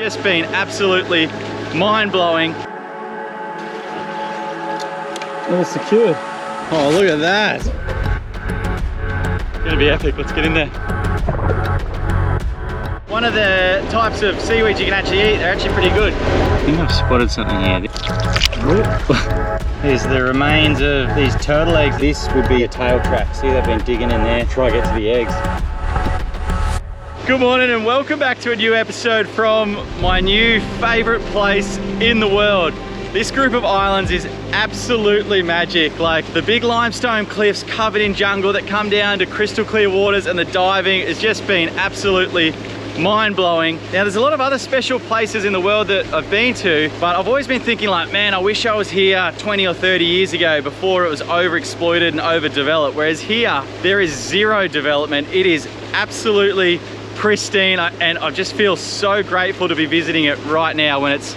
Just been absolutely mind-blowing. All secured. Oh, look at that. It's gonna be epic. Let's get in there. One of the types of seaweeds you can actually eat, they're actually pretty good. I think I've spotted something here. Here's the remains of these turtle eggs. This would be a tail trap. See, they've been digging in there, try to get to the eggs. Good morning and welcome back to a new episode from my new favorite place in the world. This group of islands is absolutely magic. Like the big limestone cliffs covered in jungle that come down to crystal clear waters, and the diving has just been absolutely mind-blowing. Now there's a lot of other special places in the world that I've been to, but I've always been thinking like, man, I wish I was here 20 or 30 years ago before it was overexploited and overdeveloped. Whereas here, there is zero development. It is absolutely pristine, and I just feel so grateful to be visiting it right now when it's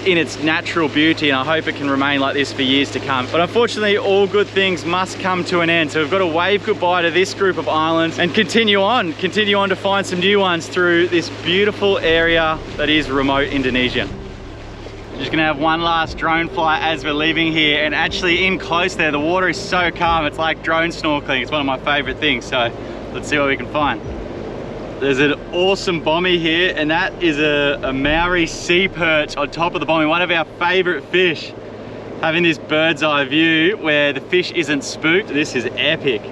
in its natural beauty, and I hope it can remain like this for years to come. But unfortunately, all good things must come to an end. So we've got to wave goodbye to this group of islands and continue on to find some new ones through this beautiful area that is remote Indonesia. Just gonna have one last drone flight as we're leaving here, and actually in close there, the water is so calm. It's like drone snorkeling. It's one of my favorite things. So let's see what we can find. There's an awesome bommy here, and that is a Maori sea perch on top of the bommy, one of our favorite fish. Having this bird's eye view where the fish isn't spooked, this is epic.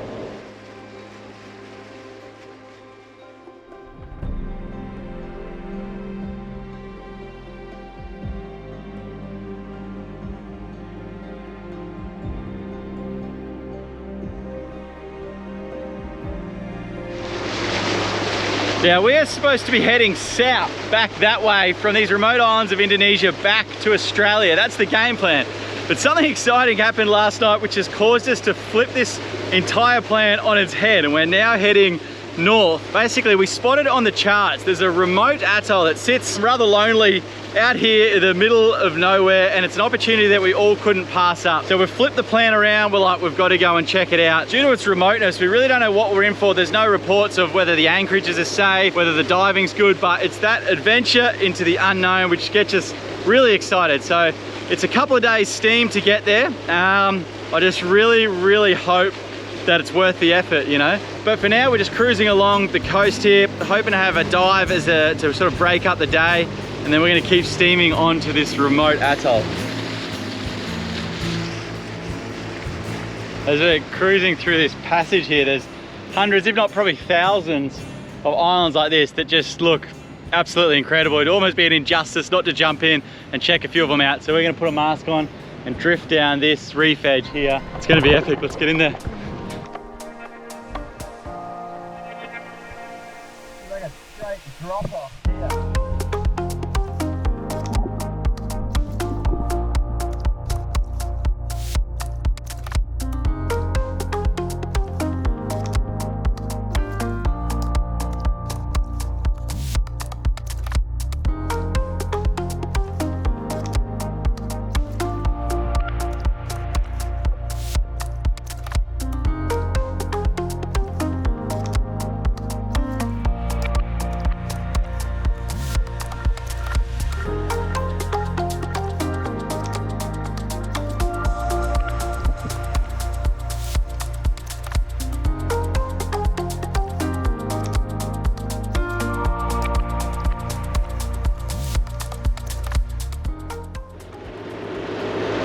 Now we are supposed to be heading south, back that way from these remote islands of Indonesia back to Australia. That's the game plan. But something exciting happened last night which has caused us to flip this entire plan on its head, and we're now heading north. Basically, we spotted on the charts, there's a remote atoll that sits rather lonely out here in the middle of nowhere, and it's an opportunity that we all couldn't pass up. So we've flipped the plan around. We're like, we've got to go and check it out. Due to its remoteness, we really don't know what we're in for. There's no reports of whether the anchorages are safe, whether the diving's good, but it's that adventure into the unknown which gets us really excited. So it's a couple of days steam to get there. I just really hope that it's worth the effort, you know. But for now, we're just cruising along the coast here, hoping to have a dive to sort of break up the day, and then we're going to keep steaming on to this remote atoll. As we're cruising through this passage here, there's hundreds, if not probably thousands, of islands like this that just look absolutely incredible. It'd almost be an injustice not to jump in and check a few of them out. So we're going to put a mask on and drift down this reef edge here. It's going to be epic. Let's get in there. Like a straight drop off here.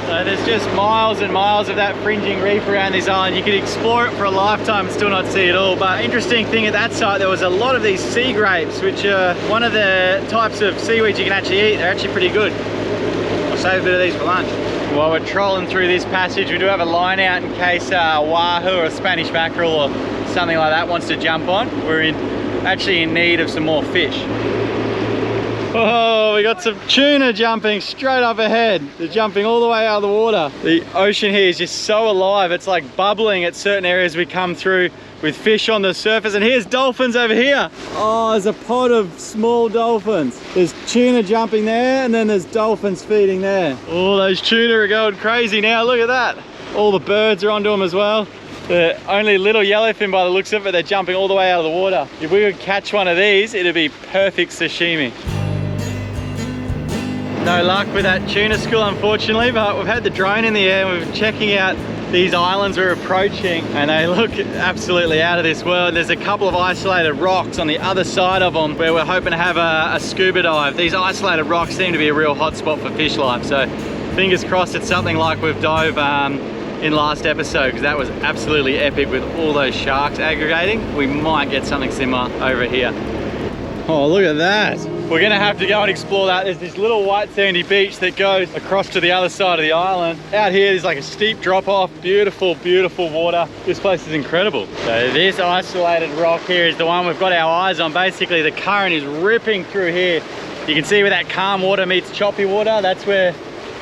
So there's just miles and miles of that fringing reef around this island. You could explore it for a lifetime and still not see it all. But interesting thing at that site, there was a lot of these sea grapes, which are one of the types of seaweeds you can actually eat. They're actually pretty good. I'll save a bit of these for lunch. While we're trolling through this passage, we do have a line out in case wahoo or a Spanish mackerel or something like that wants to jump on. We're actually in need of some more fish. Oh, we got some tuna jumping straight up ahead. They're jumping all the way out of the water. The ocean here is just so alive. It's like bubbling at certain areas we come through with fish on the surface. And here's dolphins over here. Oh, there's a pod of small dolphins. There's tuna jumping there, and then there's dolphins feeding there. Oh, those tuna are going crazy now. Look at that. All the birds are onto them as well. They're only little yellowfin by the looks of it. They're jumping all the way out of the water. If we could catch one of these, it'd be perfect sashimi. No luck with that tuna school, unfortunately, but we've had the drone in the air and we've been checking out these islands we're approaching, and they look absolutely out of this world. There's a couple of isolated rocks on the other side of them where we're hoping to have a scuba dive. These isolated rocks seem to be a real hot spot for fish life, so fingers crossed it's something like we've dove in last episode, because that was absolutely epic with all those sharks aggregating. We might get something similar over here. Oh, look at that. We're gonna have to go and explore that. There's this little white sandy beach that goes across to the other side of the island. Out here, there's like a steep drop off, beautiful, beautiful water. This place is incredible. So this isolated rock here is the one we've got our eyes on. Basically, the current is ripping through here. You can see where that calm water meets choppy water. That's where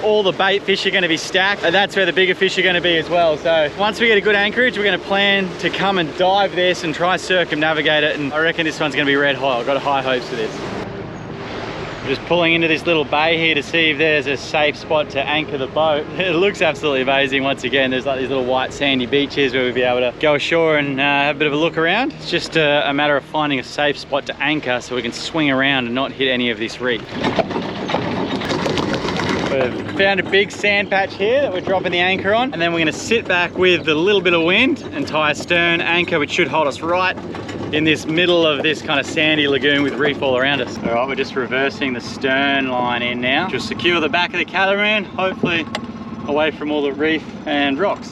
all the bait fish are going to be stacked, and that's where the bigger fish are going to be as well. So once we get a good anchorage, we're going to plan to come and dive this and try circumnavigate it, and I reckon this one's going to be red hot. I've got high hopes for this. Just pulling into this little bay here to see if there's a safe spot to anchor the boat. It looks absolutely amazing. Once again, there's like these little white sandy beaches where we'll be able to go ashore and have a bit of a look around. It's just a matter of finding a safe spot to anchor so we can swing around and not hit any of this reef. We've found a big sand patch here that we're dropping the anchor on, and then we're going to sit back with a little bit of wind and tie a stern anchor which should hold us right in this middle of this kind of sandy lagoon with reef all around us. All right, we're just reversing the stern line in now. Just secure the back of the catamaran, hopefully away from all the reef and rocks.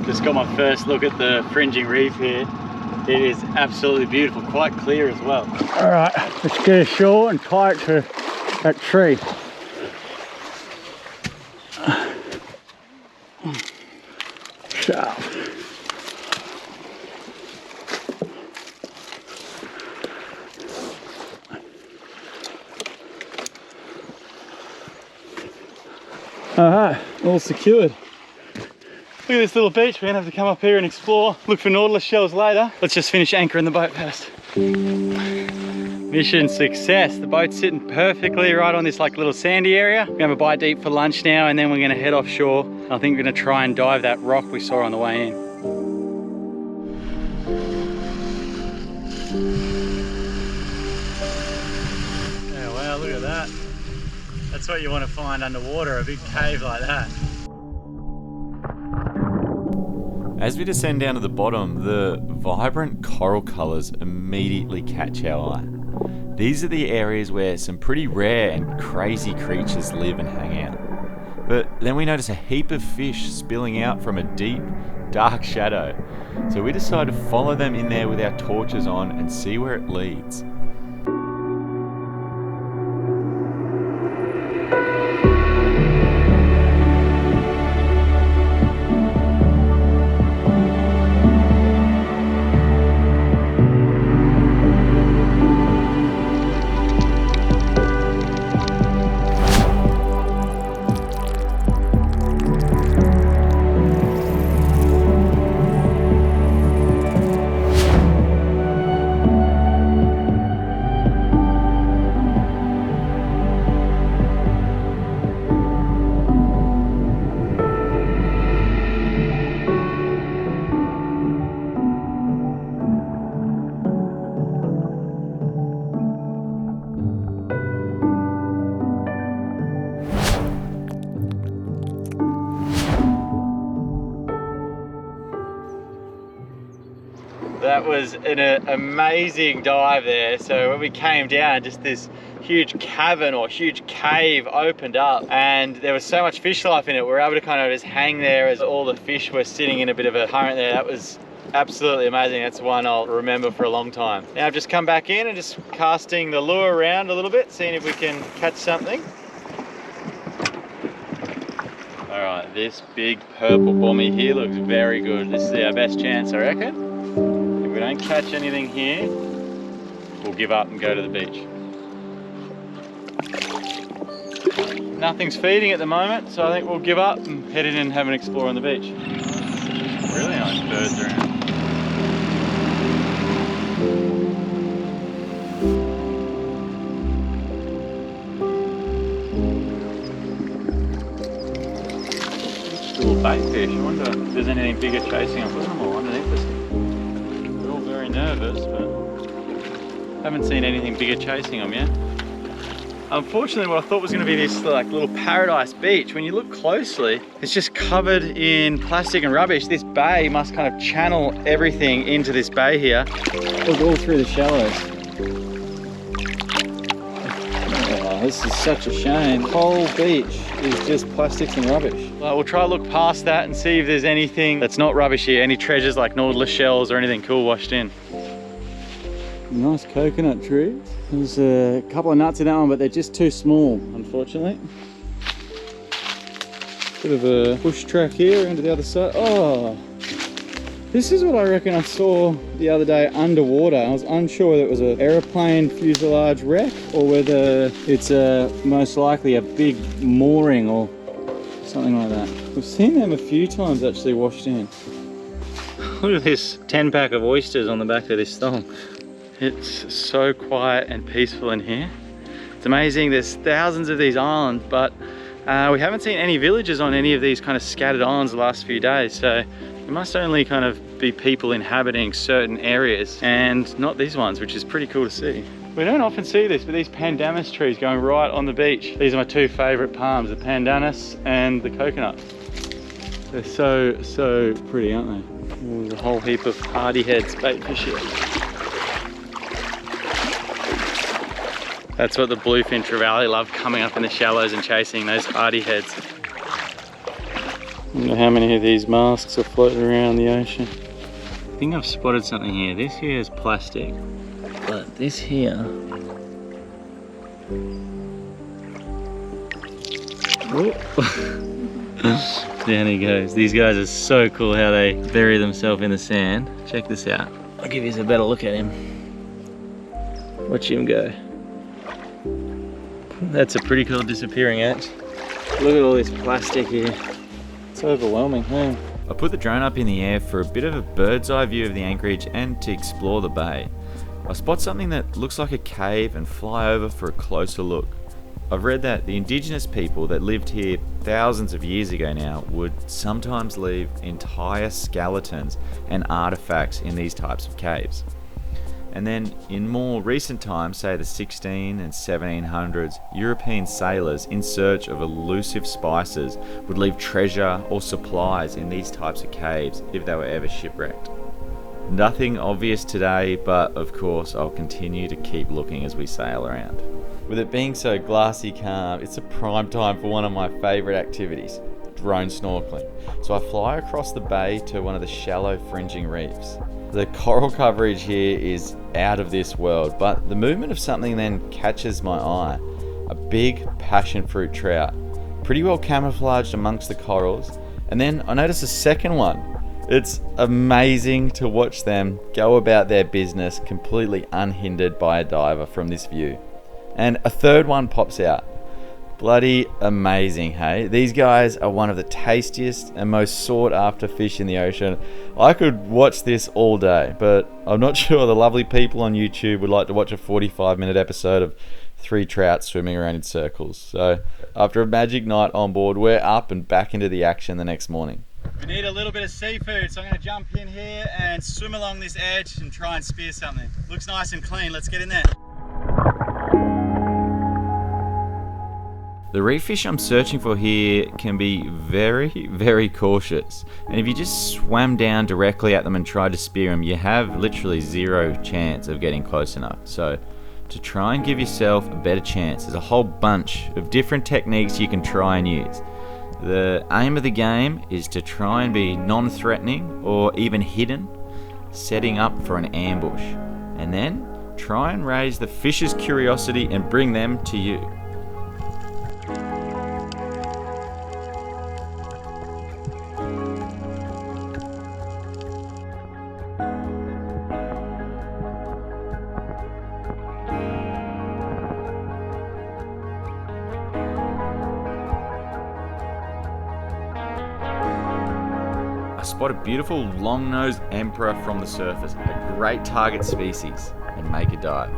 Just got my first look at the fringing reef here. It is absolutely beautiful, quite clear as well. All right, let's get ashore and tie it to that tree. Sharp. All right, all secured. Look at this little beach. We're gonna have to come up here and explore, look for nautilus shells later. Let's just finish anchoring the boat first. Mission success. The boat's sitting perfectly right on this like little sandy area. We're gonna have a bite to eat for lunch now, and then we're gonna head offshore. I think we're gonna try and dive that rock we saw on the way in. Yeah, wow, look at that. That's what you want to find underwater, a big cave like that. As we descend down to the bottom, the vibrant coral colours immediately catch our eye. These are the areas where some pretty rare and crazy creatures live and hang out. But then we notice a heap of fish spilling out from a deep, dark shadow. So we decide to follow them in there with our torches on and see where it leads. That was an amazing dive there. So when we came down, just this huge cavern or huge cave opened up, and there was so much fish life in it. We were able to kind of just hang there as all the fish were sitting in a bit of a current there. That was absolutely amazing. That's one I'll remember for a long time. Now I've just come back in and just casting the lure around a little bit, seeing if we can catch something. All right, this big purple bommy here looks very good. This is our best chance, I reckon. If we don't catch anything here, we'll give up and go to the beach. Nothing's feeding at the moment, so I think we'll give up and head in and have an explore on the beach. Really nice birds around. Little bait fish. I wonder if there's anything bigger chasing them. Put them all underneath us. They're all very nervous, but haven't seen anything bigger chasing them yet. Unfortunately, what I thought was going to be this like little paradise beach, when you look closely, it's just covered in plastic and rubbish. This bay must kind of channel everything into this bay here. Look all through the shallows. Oh, this is such a shame. The whole beach is just plastics and rubbish. We'll try to look past that and see if there's anything that's not rubbish here, any treasures like nautilus shells or anything cool washed in. Nice coconut trees. There's a couple of nuts in that one, but they're just too small, unfortunately. Bit of a push track here into the other side. Oh, this is what I reckon I saw the other day underwater. I was unsure whether it was an aeroplane fuselage wreck or whether it's most likely a big mooring or something like that. We've seen them a few times actually washed in. Look at this 10-pack of oysters on the back of this thong. It's so quiet and peaceful in here. It's amazing, there's thousands of these islands, but we haven't seen any villages on any of these kind of scattered islands the last few days, so there must only kind of be people inhabiting certain areas and not these ones, which is pretty cool to see. We don't often see this, but these pandanus trees going right on the beach. These are my two favorite palms, the pandanus and the coconut. They're so pretty, aren't they? There's a whole heap of hardyheads bait fish here. That's what the bluefin trevally love, coming up in the shallows and chasing those hardyheads. I don't know how many of these masks are floating around the ocean. I think I've spotted something here. This here is plastic, but this here... Down he goes. These guys are so cool how they bury themselves in the sand. Check this out. I'll give you a better look at him. Watch him go. That's a pretty cool disappearing act. Look at all this plastic here. It's overwhelming, huh? I put the drone up in the air for a bit of a bird's eye view of the anchorage and to explore the bay. I spot something that looks like a cave and fly over for a closer look. I've read that the indigenous people that lived here thousands of years ago now would sometimes leave entire skeletons and artifacts in these types of caves. And then in more recent times, say the 16 and 1700s, European sailors in search of elusive spices would leave treasure or supplies in these types of caves if they were ever shipwrecked. Nothing obvious today, but of course I'll continue to keep looking as we sail around. With it being so glassy calm, it's a prime time for one of my favourite activities, drone snorkeling. So I fly across the bay to one of the shallow fringing reefs. The coral coverage here is out of this world, but the movement of something then catches my eye. A big passion fruit trout, pretty well camouflaged amongst the corals, and then I notice a second one. It's amazing to watch them go about their business completely unhindered by a diver from this view. And a third one pops out. Bloody amazing, hey? These guys are one of the tastiest and most sought after fish in the ocean. I could watch this all day, but I'm not sure the lovely people on YouTube would like to watch a 45-minute episode of 3 trout swimming around in circles. So after a magic night on board, we're up and back into the action the next morning. We need a little bit of seafood, so I'm going to jump in here and swim along this edge and try and spear something. Looks nice and clean, let's get in there. The reef fish I'm searching for here can be very, very cautious. And if you just swam down directly at them and tried to spear them, you have literally zero chance of getting close enough. So to try and give yourself a better chance, there's a whole bunch of different techniques you can try and use. The aim of the game is to try and be non-threatening or even hidden, setting up for an ambush. And then try and raise the fish's curiosity and bring them to you. Spot a beautiful long-nosed emperor from the surface, a great target species, and make a dive.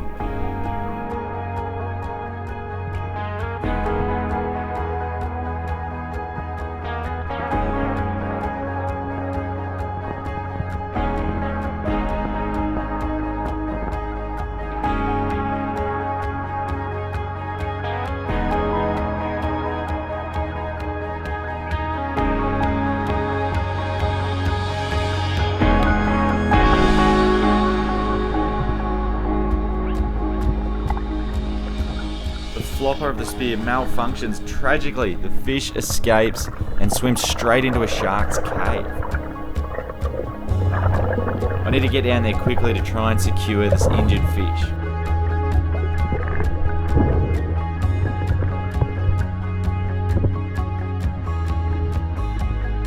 flopper of the spear malfunctions tragically. The fish escapes and swims straight into a shark's cave. I need to get down there quickly to try and secure this injured fish.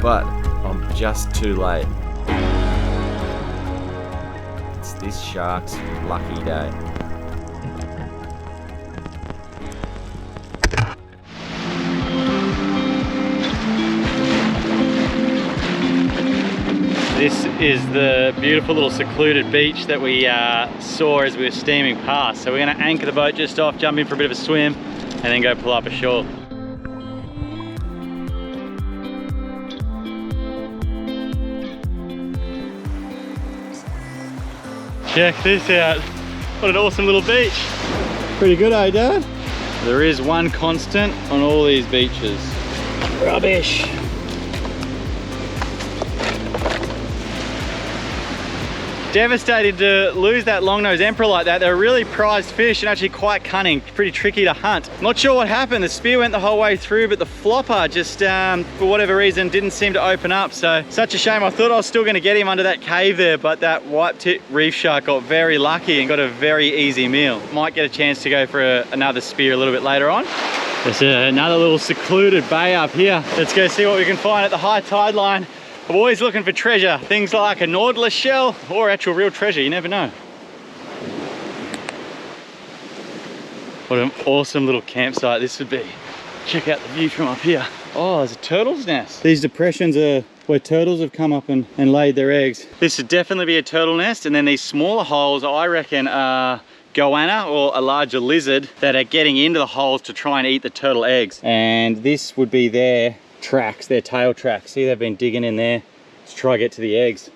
But I'm just too late. It's this shark's lucky day. This is the beautiful little secluded beach that we saw as we were steaming past. So we're gonna anchor the boat just off, jump in for a bit of a swim, and then go pull up ashore. Check this out. What an awesome little beach. Pretty good, eh, Dad? There is one constant on all these beaches. Rubbish. Devastated to lose that long-nosed emperor like that. They're a really prized fish and actually quite cunning, pretty tricky to hunt. Not sure what happened. The spear went the whole way through, but the flopper just, for whatever reason, didn't seem to open up. So, such a shame. I thought I was still gonna get him under that cave there, but that white-tip reef shark got very lucky and got a very easy meal. Might get a chance to go for another spear a little bit later on. There's another little secluded bay up here. Let's go see what we can find at the high tide line. I'm always looking for treasure, things like a nautilus shell or actual real treasure, you never know. What an awesome little campsite this would be. Check out the view from up here. Oh, there's a turtle's nest. These depressions are where turtles have come up and laid their eggs. This would definitely be a turtle nest, and then these smaller holes I reckon are goanna or a larger lizard that are getting into the holes to try and eat the turtle eggs. And this would be their tracks, their tail tracks. See, they've been digging in there to try and get to the eggs.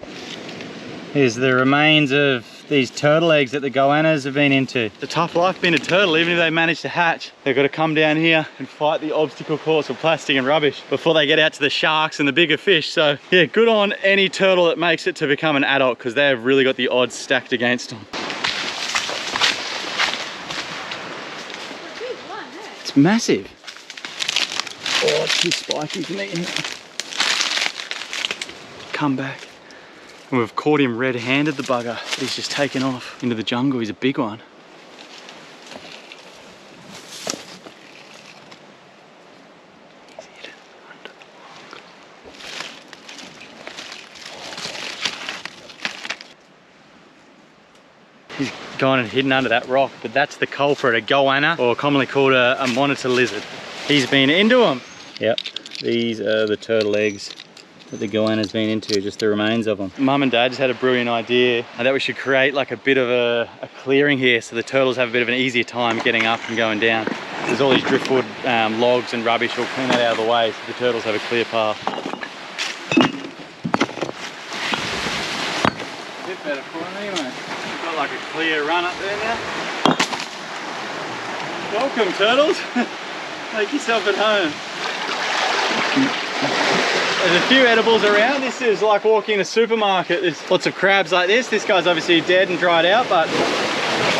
Here's the remains of these turtle eggs that the goannas have been into. It's a tough life being a turtle. Even if they manage to hatch, they've got to come down here and fight the obstacle course of plastic and rubbish before they get out to the sharks and the bigger fish. So yeah, good on any turtle that makes it to become an adult, because they have really got the odds stacked against them. It's massive. Oh, it's too spiky for me. Come back. And we've caught him red-handed, the bugger. He's just taken off into the jungle. He's a big one. He's gone and hidden under that rock, but that's the culprit, a goanna, or commonly called a monitor lizard. He's been into them. Yep, these are the turtle eggs that the goanna's been into, just the remains of them. Mum and Dad just had a brilliant idea that we should create like a bit of a clearing here so the turtles have a bit of an easier time getting up and going down. There's all these driftwood logs and rubbish. We'll clean that out of the way so the turtles have a clear path. A bit better for them anyway. We've got like a clear run up there now. Welcome, turtles. Make yourself at home. There's a few edibles around. This is like walking in a supermarket. There's lots of crabs like this. This guy's obviously dead and dried out, but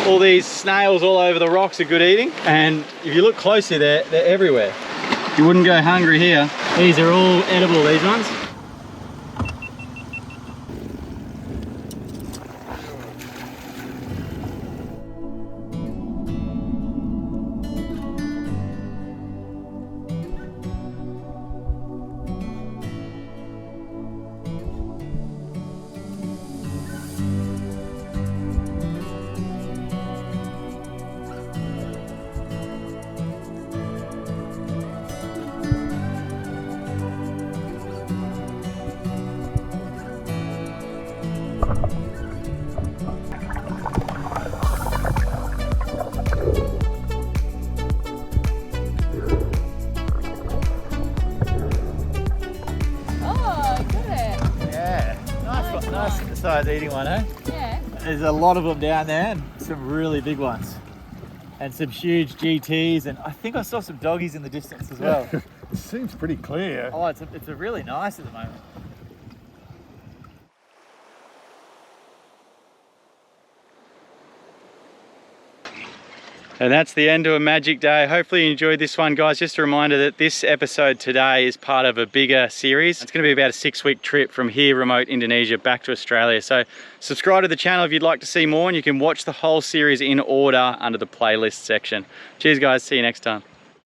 all these snails all over the rocks are good eating. And if you look closely, they're everywhere. You wouldn't go hungry here. These are all edible, these ones. Nice size eating one, eh? Yeah. There's a lot of them down there and some really big ones. And some huge GTs, and I think I saw some doggies in the distance as well. It seems pretty clear. Oh, it's a really nice at the moment. And that's the end of a magic day. Hopefully you enjoyed this one, guys. Just a reminder that this episode today is part of a bigger series. It's going to be about a 6-week trip from here, remote Indonesia, back to Australia. So subscribe to the channel if you'd like to see more, and you can watch the whole series in order under the playlist section. Cheers, guys. See you next time.